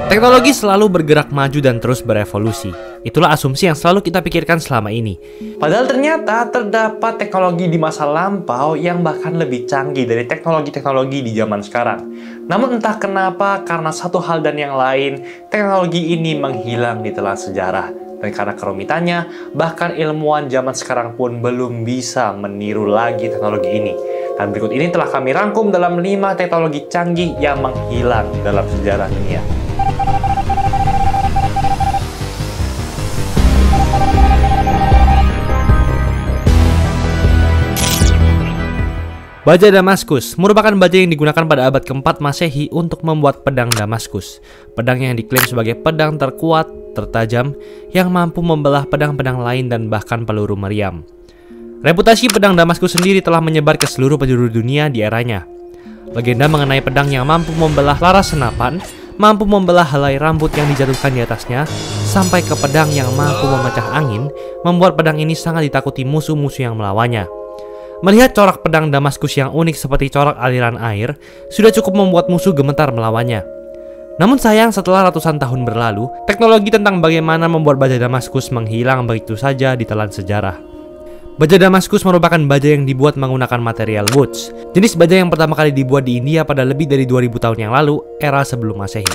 Teknologi selalu bergerak maju dan terus berevolusi. Itulah asumsi yang selalu kita pikirkan selama ini. Padahal ternyata terdapat teknologi di masa lampau yang bahkan lebih canggih dari teknologi-teknologi di zaman sekarang. Namun entah kenapa, karena satu hal dan yang lain, teknologi ini menghilang di telan sejarah. Dan karena kerumitannya, bahkan ilmuwan zaman sekarang pun belum bisa meniru lagi teknologi ini. Dan berikut ini telah kami rangkum dalam 5 teknologi canggih yang menghilang dalam sejarah dunia. Baja Damaskus merupakan baja yang digunakan pada abad ke-4 Masehi untuk membuat pedang Damaskus. Pedang yang diklaim sebagai pedang terkuat, tertajam, yang mampu membelah pedang-pedang lain dan bahkan peluru meriam. Reputasi pedang Damaskus sendiri telah menyebar ke seluruh penjuru dunia di eranya. Legenda mengenai pedang yang mampu membelah laras senapan, mampu membelah helai rambut yang dijatuhkan di atasnya, sampai ke pedang yang mampu memecah angin, membuat pedang ini sangat ditakuti musuh-musuh yang melawannya. Melihat corak pedang Damaskus yang unik seperti corak aliran air, sudah cukup membuat musuh gemetar melawannya. Namun sayang, setelah ratusan tahun berlalu, teknologi tentang bagaimana membuat baja Damaskus menghilang begitu saja di telan sejarah. Baja Damaskus merupakan baja yang dibuat menggunakan material woods. Jenis baja yang pertama kali dibuat di India pada lebih dari 2000 tahun yang lalu, era sebelum Masehi.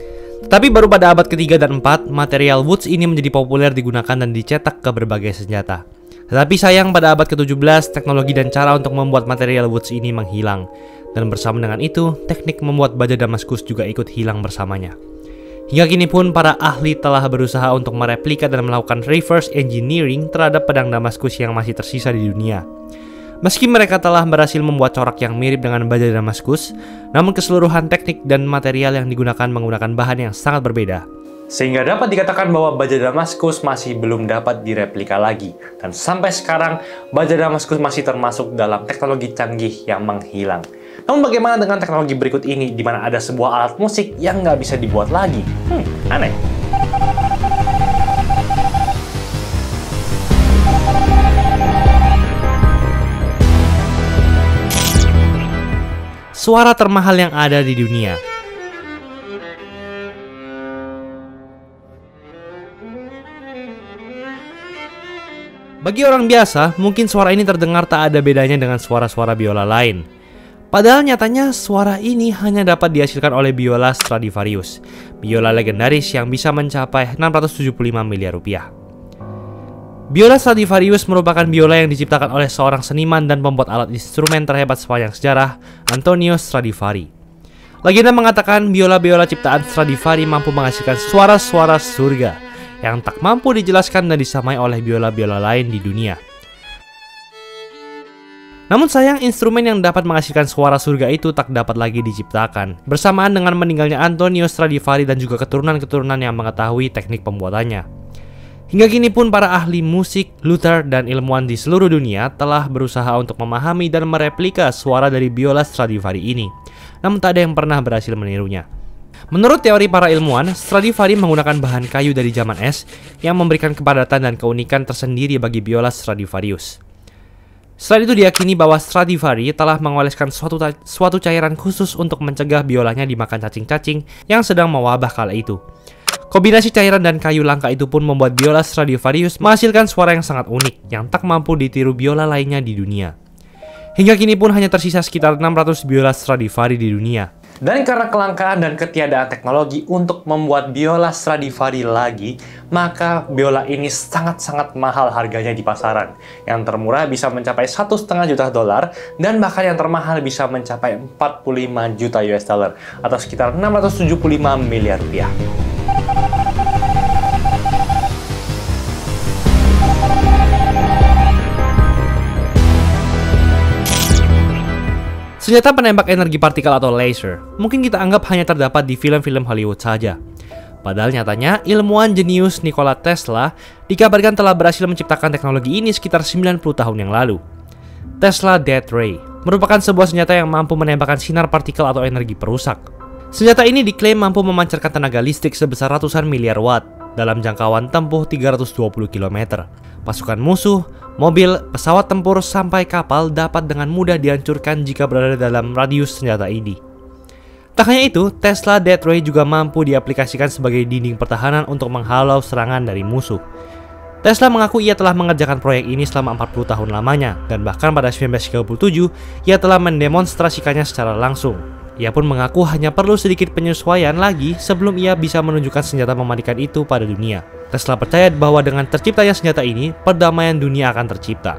Tapi baru pada abad ke-3 dan 4, material woods ini menjadi populer digunakan dan dicetak ke berbagai senjata. Tetapi sayang, pada abad ke-17, teknologi dan cara untuk membuat material woods ini menghilang. Dan bersama dengan itu, teknik membuat baja Damaskus juga ikut hilang bersamanya. Hingga kini pun, para ahli telah berusaha untuk mereplika dan melakukan reverse engineering terhadap pedang Damaskus yang masih tersisa di dunia. Meski mereka telah berhasil membuat corak yang mirip dengan baja Damaskus, namun keseluruhan teknik dan material yang digunakan menggunakan bahan yang sangat berbeda. Sehingga dapat dikatakan bahwa baja Damaskus masih belum dapat direplika lagi. Dan sampai sekarang, baja Damaskus masih termasuk dalam teknologi canggih yang menghilang. Namun bagaimana dengan teknologi berikut ini, di mana ada sebuah alat musik yang nggak bisa dibuat lagi? Aneh. Suara termahal yang ada di dunia. Bagi orang biasa, mungkin suara ini terdengar tak ada bedanya dengan suara-suara biola lain. Padahal nyatanya suara ini hanya dapat dihasilkan oleh biola Stradivarius, biola legendaris yang bisa mencapai 675 miliar rupiah. Biola Stradivarius merupakan biola yang diciptakan oleh seorang seniman dan pembuat alat instrumen terhebat sepanjang sejarah, Antonio Stradivari. Legenda mengatakan biola-biola ciptaan Stradivari mampu menghasilkan suara-suara surga yang tak mampu dijelaskan dan disamai oleh biola-biola lain di dunia. Namun sayang, instrumen yang dapat menghasilkan suara surga itu tak dapat lagi diciptakan, bersamaan dengan meninggalnya Antonio Stradivari dan juga keturunan-keturunan yang mengetahui teknik pembuatannya. Hingga kini pun para ahli musik, luthier, dan ilmuwan di seluruh dunia telah berusaha untuk memahami dan mereplika suara dari biola Stradivari ini, namun tak ada yang pernah berhasil menirunya. Menurut teori para ilmuwan, Stradivari menggunakan bahan kayu dari zaman es yang memberikan kepadatan dan keunikan tersendiri bagi biola Stradivarius. Selain itu diyakini bahwa Stradivari telah mengoleskan suatu cairan khusus untuk mencegah biolanya dimakan cacing-cacing yang sedang mewabah kala itu. Kombinasi cairan dan kayu langka itu pun membuat biola Stradivarius menghasilkan suara yang sangat unik yang tak mampu ditiru biola lainnya di dunia. Hingga kini pun hanya tersisa sekitar 600 biola Stradivari di dunia. Dan karena kelangkaan dan ketiadaan teknologi untuk membuat biola Stradivari lagi, maka biola ini sangat-sangat mahal harganya di pasaran. Yang termurah bisa mencapai $1,5 juta dan bahkan yang termahal bisa mencapai 45 juta US dollar atau sekitar 675 miliar rupiah. Senjata penembak energi partikel atau laser mungkin kita anggap hanya terdapat di film-film Hollywood saja. Padahal nyatanya ilmuwan jenius Nikola Tesla dikabarkan telah berhasil menciptakan teknologi ini sekitar 90 tahun yang lalu. Tesla Death Ray merupakan sebuah senjata yang mampu menembakkan sinar partikel atau energi perusak. Senjata ini diklaim mampu memancarkan tenaga listrik sebesar ratusan miliar watt dalam jangkauan tempuh 320 km. Pasukan musuh, mobil, pesawat tempur, sampai kapal dapat dengan mudah dihancurkan jika berada dalam radius senjata ini. Tak hanya itu, Tesla Death Ray juga mampu diaplikasikan sebagai dinding pertahanan untuk menghalau serangan dari musuh. Tesla mengaku ia telah mengerjakan proyek ini selama 40 tahun lamanya, dan bahkan pada 1937, ia telah mendemonstrasikannya secara langsung. Ia pun mengaku hanya perlu sedikit penyesuaian lagi sebelum ia bisa menunjukkan senjata mematikan itu pada dunia. Tesla percaya bahwa dengan terciptanya senjata ini, perdamaian dunia akan tercipta.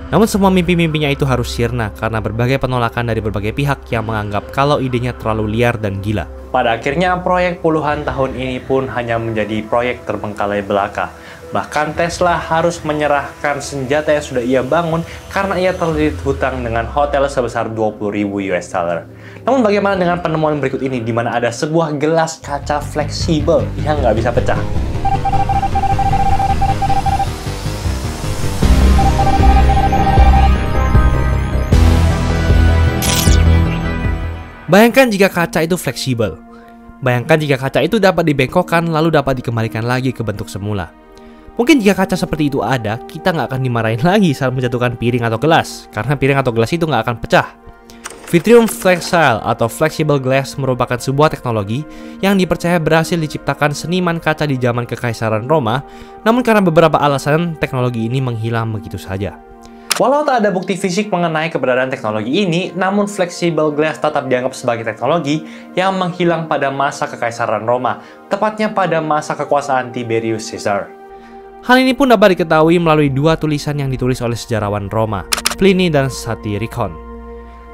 Namun semua mimpi-mimpinya itu harus sirna karena berbagai penolakan dari berbagai pihak yang menganggap kalau idenya terlalu liar dan gila. Pada akhirnya, proyek puluhan tahun ini pun hanya menjadi proyek terbengkalai belaka. Bahkan Tesla harus menyerahkan senjata yang sudah ia bangun karena ia terlilit hutang dengan hotel sebesar 20.000 US dollar. Namun bagaimana dengan penemuan berikut ini di mana ada sebuah gelas kaca fleksibel yang nggak bisa pecah? Bayangkan jika kaca itu fleksibel. Bayangkan jika kaca itu dapat dibengkokkan lalu dapat dikembalikan lagi ke bentuk semula. Mungkin jika kaca seperti itu ada, kita nggak akan dimarahin lagi saat menjatuhkan piring atau gelas, karena piring atau gelas itu nggak akan pecah. Vitreum Flexile atau Flexible Glass merupakan sebuah teknologi yang dipercaya berhasil diciptakan seniman kaca di zaman Kekaisaran Roma, namun karena beberapa alasan, teknologi ini menghilang begitu saja. Walau tak ada bukti fisik mengenai keberadaan teknologi ini, namun flexible glass tetap dianggap sebagai teknologi yang menghilang pada masa Kekaisaran Roma, tepatnya pada masa kekuasaan Tiberius Caesar. Hal ini pun dapat diketahui melalui dua tulisan yang ditulis oleh sejarawan Roma, Pliny dan Satyricon.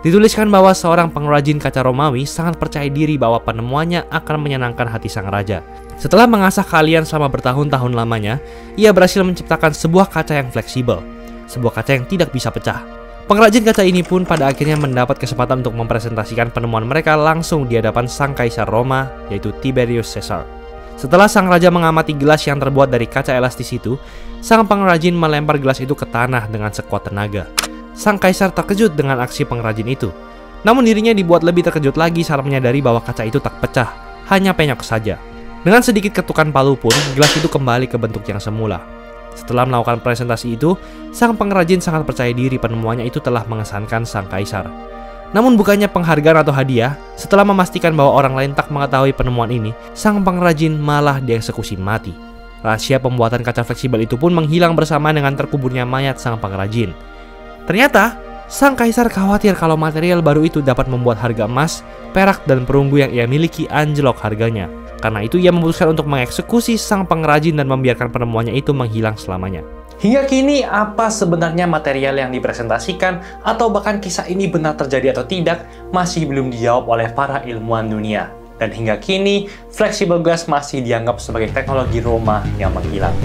Dituliskan bahwa seorang pengrajin kaca Romawi sangat percaya diri bahwa penemuannya akan menyenangkan hati sang raja. Setelah mengasah keahlian selama bertahun-tahun lamanya, ia berhasil menciptakan sebuah kaca yang fleksibel, sebuah kaca yang tidak bisa pecah. Pengrajin kaca ini pun pada akhirnya mendapat kesempatan untuk mempresentasikan penemuan mereka langsung di hadapan sang kaisar Roma, yaitu Tiberius Caesar. Setelah sang raja mengamati gelas yang terbuat dari kaca elastis itu, sang pengrajin melempar gelas itu ke tanah dengan sekuat tenaga. Sang kaisar terkejut dengan aksi pengrajin itu. Namun dirinya dibuat lebih terkejut lagi saat menyadari bahwa kaca itu tak pecah, hanya penyok saja. Dengan sedikit ketukan palu pun, gelas itu kembali ke bentuk yang semula. Setelah melakukan presentasi itu, sang pengrajin sangat percaya diri penemuannya itu telah mengesankan sang kaisar. Namun bukannya penghargaan atau hadiah, setelah memastikan bahwa orang lain tak mengetahui penemuan ini, sang pengrajin malah dieksekusi mati. Rahasia pembuatan kaca fleksibel itu pun menghilang bersama dengan terkuburnya mayat sang pengrajin. Ternyata, sang kaisar khawatir kalau material baru itu dapat membuat harga emas, perak, dan perunggu yang ia miliki anjlok harganya. Karena itu ia memutuskan untuk mengeksekusi sang pengrajin dan membiarkan penemuannya itu menghilang selamanya. Hingga kini, apa sebenarnya material yang dipresentasikan atau bahkan kisah ini benar terjadi atau tidak masih belum dijawab oleh para ilmuwan dunia. Dan hingga kini, flexible glass masih dianggap sebagai teknologi Roma yang menghilang.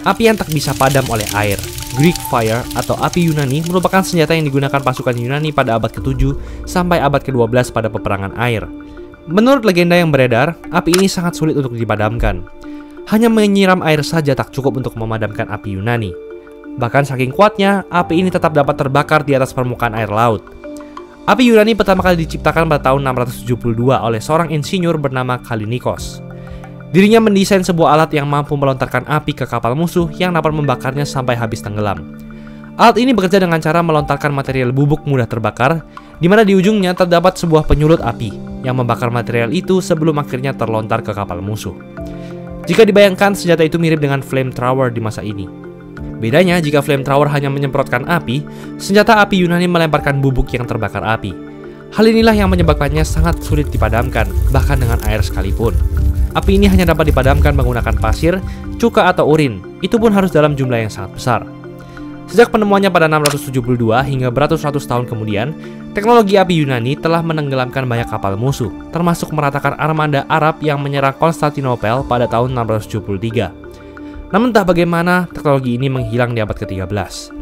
Api yang tak bisa padam oleh air, Greek Fire atau api Yunani merupakan senjata yang digunakan pasukan Yunani pada abad ke-7 sampai abad ke-12 pada peperangan air. Menurut legenda yang beredar, api ini sangat sulit untuk dipadamkan. Hanya menyiram air saja tak cukup untuk memadamkan api Yunani. Bahkan saking kuatnya, api ini tetap dapat terbakar di atas permukaan air laut. Api Yunani pertama kali diciptakan pada tahun 672 oleh seorang insinyur bernama Kallinikos. Dirinya mendesain sebuah alat yang mampu melontarkan api ke kapal musuh yang dapat membakarnya sampai habis tenggelam. Alat ini bekerja dengan cara melontarkan material bubuk mudah terbakar, di mana di ujungnya terdapat sebuah penyulut api yang membakar material itu sebelum akhirnya terlontar ke kapal musuh. Jika dibayangkan, senjata itu mirip dengan flamethrower di masa ini. Bedanya, jika flamethrower hanya menyemprotkan api, senjata api Yunani melemparkan bubuk yang terbakar api. Hal inilah yang menyebabkannya sangat sulit dipadamkan, bahkan dengan air sekalipun. Api ini hanya dapat dipadamkan menggunakan pasir, cuka atau urin, itu pun harus dalam jumlah yang sangat besar. Sejak penemuannya pada 672 hingga beratus-ratus tahun kemudian, teknologi api Yunani telah menenggelamkan banyak kapal musuh, termasuk meratakan armada Arab yang menyerang Konstantinopel pada tahun 673. Namun entah bagaimana, teknologi ini menghilang di abad ke-13.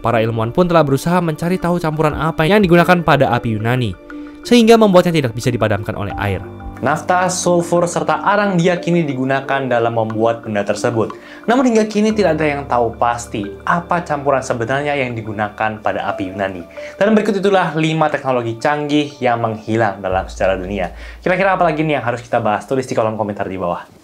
Para ilmuwan pun telah berusaha mencari tahu campuran apa yang digunakan pada api Yunani, sehingga membuatnya tidak bisa dipadamkan oleh air. Nafta, sulfur, serta arang diyakini digunakan dalam membuat benda tersebut. Namun hingga kini tidak ada yang tahu pasti apa campuran sebenarnya yang digunakan pada api Yunani. Dan berikut itulah 5 teknologi canggih yang menghilang dalam sejarah dunia. Kira-kira apa lagi nih yang harus kita bahas? Tulis di kolom komentar di bawah.